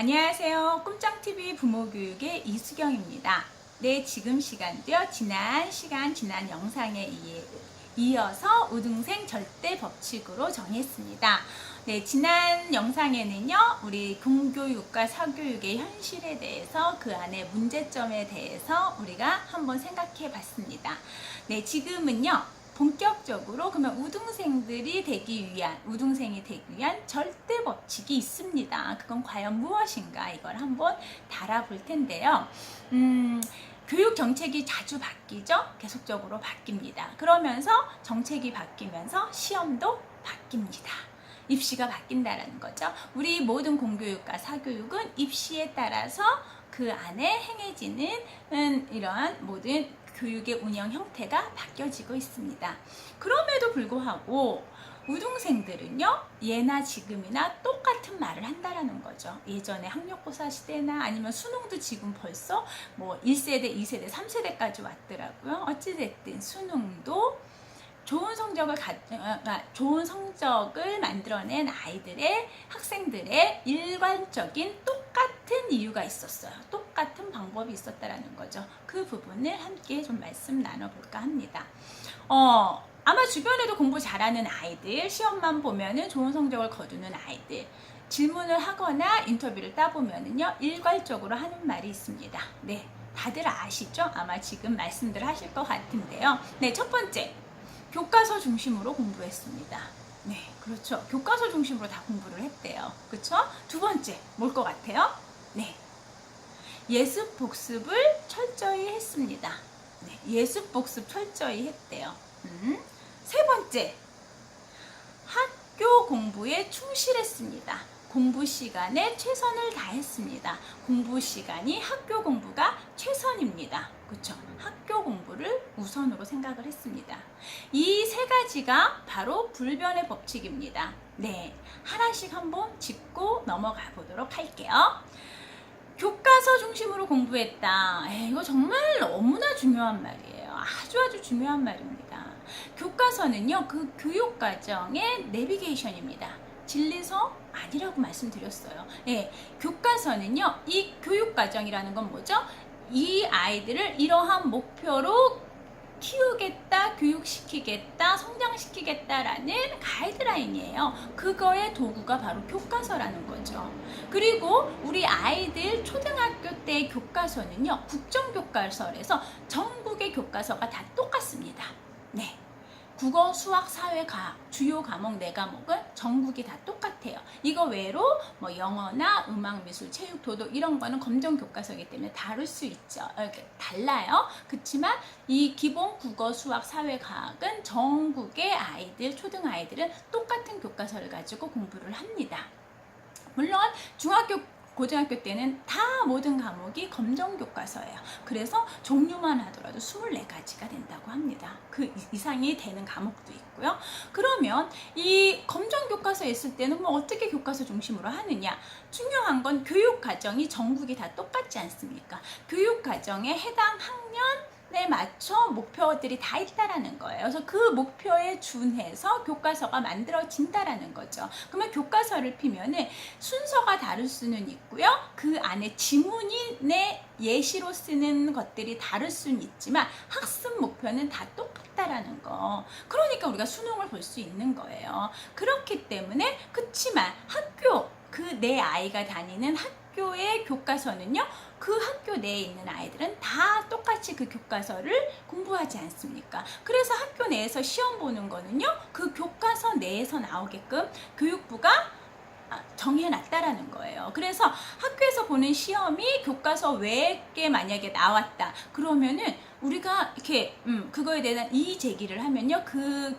안녕하세요. 꿈짱TV 부모교육의 이수경입니다. 네, 지금 시간도요. 지난 영상에 이어서 우등생 절대 법칙으로 정했습니다. 네, 지난 영상에는요, 우리 공교육과 사교육의 현실에 대해서 그 안에 문제점에 대해서 우리가 한번 생각해 봤습니다. 네, 지금은요, 본격적으로 그러면 우등생이 되기 위한 절대 법칙이 있습니다. 그건 과연 무엇인가 이걸 한번 달아볼 텐데요. 교육 정책이 자주 바뀌죠. 계속적으로 바뀝니다. 그러면서 정책이 바뀌면서 시험도 바뀝니다. 입시가 바뀐다라는 거죠. 우리 모든 공교육과 사교육은 입시에 따라서 그 안에 행해지는 이러한 모든 교육의 운영 형태가 바뀌어지고 있습니다. 그럼에도 불구하고 우등생들은요, 예나 지금이나 똑같은 말을 한다라는 거죠. 예전에 학력고사 시대나 아니면 수능도 지금 벌써 뭐 1세대, 2세대, 3세대까지 왔더라고요. 어찌됐든 수능도 좋은 성적을 만들어낸 학생들의 일관적인 똑같은 이유가 있었어요. 똑같은 방법이 있었다라는 거죠. 그 부분을 함께 좀 말씀 나눠볼까 합니다. 아마 주변에도 공부 잘하는 아이들, 시험만 보면은 좋은 성적을 거두는 아이들, 질문을 하거나 인터뷰를 따보면은요, 일괄적으로 하는 말이 있습니다. 네, 다들 아시죠? 아마 지금 말씀들 하실 것 같은데요. 네, 첫 번째. 교과서 중심으로 공부했습니다. 네, 그렇죠. 교과서 중심으로 다 공부를 했대요. 그렇죠? 두 번째, 뭘 것 같아요? 네, 예습 복습을 철저히 했습니다. 네, 예습 복습 철저히 했대요. 세 번째, 학교 공부에 충실했습니다. 공부 시간에 최선을 다했습니다. 공부 시간이 학교 공부가 최선입니다. 그렇죠? 학교 공부를 우선으로 생각을 했습니다. 이 세 가지가 바로 불변의 법칙입니다. 네, 하나씩 한번 짚고 넘어가 보도록 할게요. 교과서 중심으로 공부했다. 이거 정말 너무나 중요한 말이에요. 아주 중요한 말입니다. 교과서는요, 그 교육과정의 내비게이션입니다. 진리서 아니라고 말씀드렸어요. 네, 교과서는요, 이 교육과정이라는 건 뭐죠? 이 아이들을 이러한 목표로 키우겠다, 교육시키겠다, 성장시키겠다라는 가이드라인이에요. 그거의 도구가 바로 교과서라는 거죠. 그리고 우리 아이들 초등학교 때 교과서는요, 국정교과서에서 전국의 교과서가 다 똑같습니다. 네. 국어, 수학, 사회, 과학, 주요 과목 4과목은 전국이 다 똑같아요. 이거 외로 뭐 영어나 음악, 미술, 체육, 도덕 이런 거는 검정 교과서이기 때문에 다를 수 있죠. 달라요. 그렇지만 이 기본 국어, 수학, 사회, 과학은 전국의 아이들, 초등 아이들은 똑같은 교과서를 가지고 공부를 합니다. 물론 중학교 고등학교 때는 다 모든 과목이 검정 교과서예요. 그래서 종류만 하더라도 24가지가 된다고 합니다. 그 이상이 되는 과목도 있고요. 그러면 이 검정 교과서에 있을 때는 뭐 어떻게 교과서 중심으로 하느냐? 중요한 건 교육 과정이 전국이 다 똑같지 않습니까? 교육 과정에 해당 학년에 맞춰 목표들이 다 있다라는 거예요. 그래서 그 목표에 준해서 교과서가 만들어진다라는 거죠. 그러면 교과서를 피면은 순서가 다를 수는 있고요. 그 안에 지문이 예시로 쓰는 것들이 다를 수는 있지만 학습 목표는 다 똑같다라는 거. 그러니까 우리가 수능을 볼 수 있는 거예요. 그렇기 때문에 그치만 내 아이가 다니는 학교의 교과서는요, 그 학교 내에 있는 아이들은 다 똑같이 그 교과서를 공부하지 않습니까? 그래서 학교 내에서 시험 보는 거는요, 그 교과서 내에서 나오게끔 교육부가 정해놨다라는 거예요. 그래서 학교에서 보는 시험이 교과서 외에 만약에 나왔다. 그러면은 우리가 이렇게 그거에 대한 이의 제기를 하면요, 그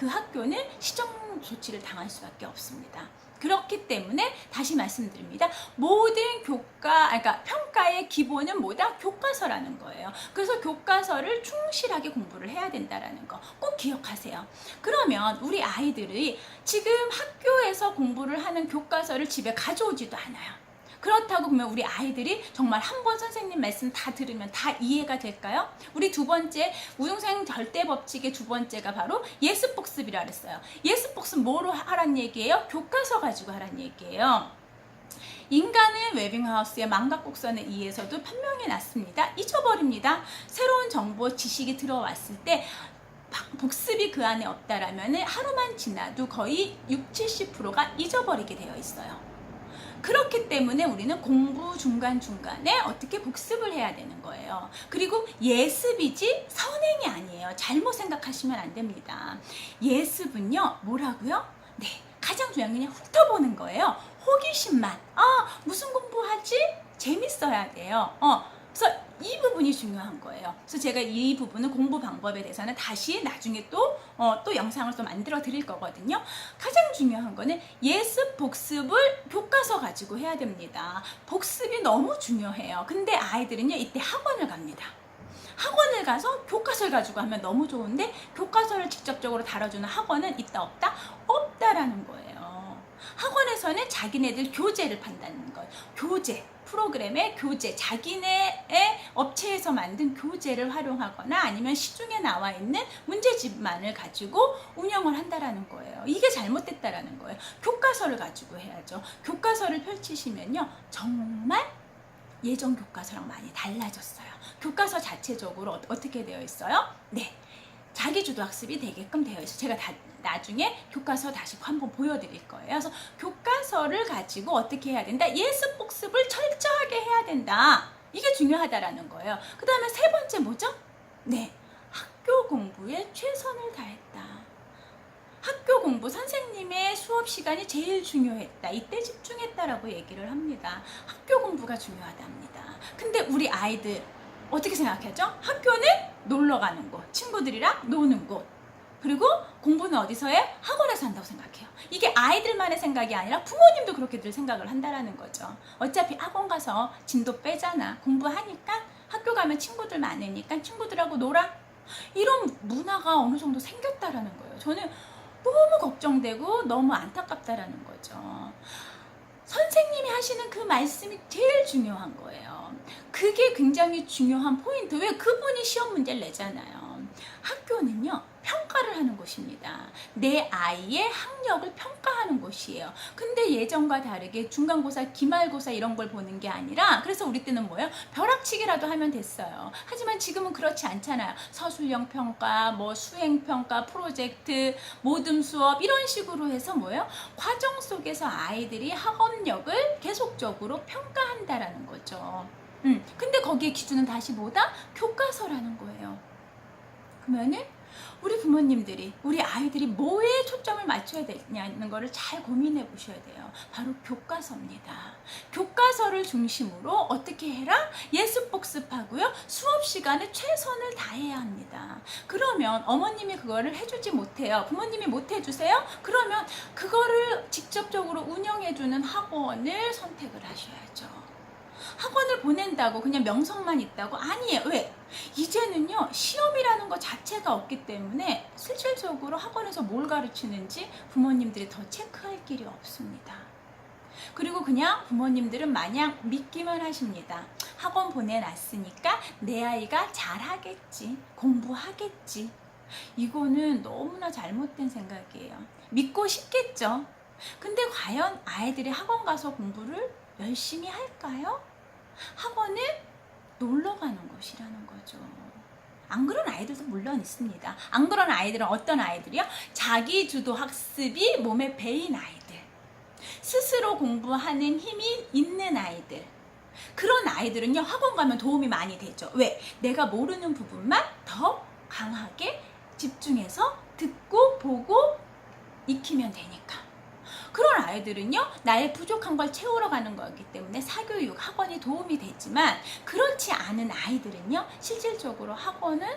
학교는 시정 조치를 당할 수밖에 없습니다. 그렇기 때문에 다시 말씀드립니다. 모든 그러니까 평가의 기본은 뭐다? 교과서라는 거예요. 그래서 교과서를 충실하게 공부를 해야 된다라는 거 꼭 기억하세요. 그러면 우리 아이들이 지금 학교에서 공부를 하는 교과서를 집에 가져오지도 않아요. 그렇다고 그러면 우리 아이들이 정말 한 번 선생님 말씀 다 들으면 다 이해가 될까요? 우리 두 번째, 우등생 절대 법칙의 두 번째가 바로 예습 복습이라 그랬어요. 예습 복습 뭐로 하란 얘기예요? 교과서 가지고 하란 얘기예요. 인간은 웨빙하우스의 망각곡선에 의해서도 판명이 났습니다. 잊어버립니다. 새로운 정보, 지식이 들어왔을 때 복습이 그 안에 없다라면 하루만 지나도 거의 60-70%가 잊어버리게 되어 있어요. 그렇기 때문에 우리는 공부 중간중간에 어떻게 복습을 해야 되는 거예요. 그리고 예습이지 선행이 아니에요. 잘못 생각하시면 안 됩니다. 예습은요, 뭐라고요? 네, 가장 중요한 게 그냥 훑어보는 거예요. 호기심만. 무슨 공부하지? 재밌어야 돼요. 그래서 이 부분이 중요한 거예요. 그래서 제가 이 부분은 공부 방법에 대해서는 다시 나중에 또 영상을 또 만들어 드릴 거거든요. 가장 중요한 거는 예습, 복습을 교과서 가지고 해야 됩니다. 복습이 너무 중요해요. 근데 아이들은요, 이때 학원을 갑니다. 학원을 가서 교과서를 가지고 하면 너무 좋은데 교과서를 직접적으로 다뤄주는 학원은 있다 없다? 없다라는 거예요. 학원에서는 자기네들 교재를 판다는 거예요. 교재. 프로그램의 교재, 자기네의 업체에서 만든 교재를 활용하거나 아니면 시중에 나와 있는 문제집만을 가지고 운영을 한다라는 거예요. 이게 잘못됐다라는 거예요. 교과서를 가지고 해야죠. 교과서를 펼치시면요, 정말 예전 교과서랑 많이 달라졌어요. 교과서 자체적으로 어떻게 되어 있어요? 네, 자기주도 학습이 되게끔 되어 있어요. 제가 나중에 교과서 다시 한번 보여드릴 거예요. 그래서 교과서를 가지고 어떻게 해야 된다? 예습 복습을 철저하게 해야 된다. 이게 중요하다라는 거예요. 그 다음에 세 번째 뭐죠? 네, 학교 공부에 최선을 다했다. 학교 공부, 선생님의 수업 시간이 제일 중요했다. 이때 집중했다라고 얘기를 합니다. 학교 공부가 중요하답니다. 근데 우리 아이들 어떻게 생각하죠? 학교는 놀러 가는 곳, 친구들이랑 노는 곳. 그리고 공부는 어디서 해? 학원에서 한다고 생각해요. 이게 아이들만의 생각이 아니라 부모님도 그렇게들 생각을 한다라는 거죠. 어차피 학원 가서 진도 빼잖아. 공부하니까 학교 가면 친구들 많으니까 친구들하고 놀아. 이런 문화가 어느 정도 생겼다라는 거예요. 저는 너무 걱정되고 너무 안타깝다라는 거죠. 선생님이 하시는 그 말씀이 제일 중요한 거예요. 그게 굉장히 중요한 포인트. 왜? 그분이 시험 문제를 내잖아요. 학교는요, 평가를 하는 곳입니다. 내 아이의 학력을 평가하는 곳이에요. 근데 예전과 다르게 중간고사, 기말고사 이런 걸 보는 게 아니라, 그래서 우리 때는 뭐예요? 벼락치기라도 하면 됐어요. 하지만 지금은 그렇지 않잖아요. 서술형 평가, 뭐 수행 평가, 프로젝트, 모듬 수업 이런 식으로 해서 뭐예요? 과정 속에서 아이들이 학업력을 계속적으로 평가한다라는 거죠. 근데 거기에 기준은 다시 뭐다? 교과서라는 거예요. 그러면은 우리 부모님들이, 우리 아이들이 뭐에 초점을 맞춰야 되냐는 거를 잘 고민해 보셔야 돼요. 바로 교과서입니다. 교과서를 중심으로 어떻게 해라? 예습 복습하고요. 수업 시간에 최선을 다해야 합니다. 그러면 어머님이 그거를 해주지 못해요. 부모님이 못 해주세요? 그러면 그거를 직접적으로 운영해주는 학원을 선택을 하셔야죠. 학원을 보낸다고 그냥 명성만 있다고? 아니에요. 왜? 이제는요, 시험이라는 것 자체가 없기 때문에 실질적으로 학원에서 뭘 가르치는지 부모님들이 더 체크할 길이 없습니다. 그리고 그냥 부모님들은 마냥 믿기만 하십니다. 학원 보내놨으니까 내 아이가 잘하겠지, 공부하겠지. 이거는 너무나 잘못된 생각이에요. 믿고 싶겠죠. 근데 과연 아이들이 학원 가서 공부를 열심히 할까요? 학원은 놀러 가는 곳이라는 거죠. 안 그런 아이들도 물론 있습니다. 안 그런 아이들은 어떤 아이들이요? 자기 주도 학습이 몸에 배인 아이들, 스스로 공부하는 힘이 있는 아이들, 그런 아이들은요, 학원 가면 도움이 많이 되죠. 왜? 내가 모르는 부분만 더 강하게 집중해서 듣고 보고 익히면 되니까. 그런 아이들은요, 나의 부족한 걸 채우러 가는 거기 때문에 사교육, 학원이 도움이 되지만, 그렇지 않은 아이들은요, 실질적으로 학원은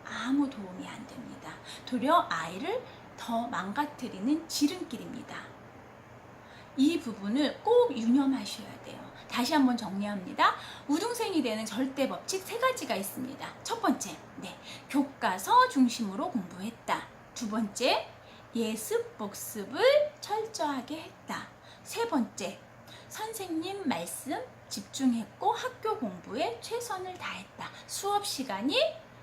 아무 도움이 안 됩니다. 도리어 아이를 더 망가뜨리는 지름길입니다. 이 부분을 꼭 유념하셔야 돼요. 다시 한번 정리합니다. 우등생이 되는 절대 법칙 3가지가 있습니다. 첫 번째, 네, 교과서 중심으로 공부했다. 두 번째, 예습 복습을 철저하게 했다. 세 번째, 선생님 말씀 집중했고 학교 공부에 최선을 다했다. 수업 시간이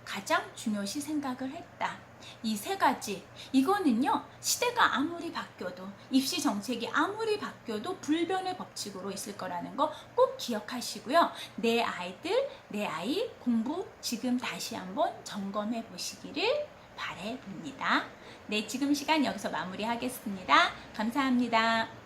가장 중요시 생각을 했다. 이 세 가지, 이거는요, 시대가 아무리 바뀌어도, 입시 정책이 아무리 바뀌어도 불변의 법칙으로 있을 거라는 거 꼭 기억하시고요. 내 아이 공부 지금 다시 한번 점검해 보시기를 바라봅니다. 네, 지금 시간 여기서 마무리하겠습니다. 감사합니다.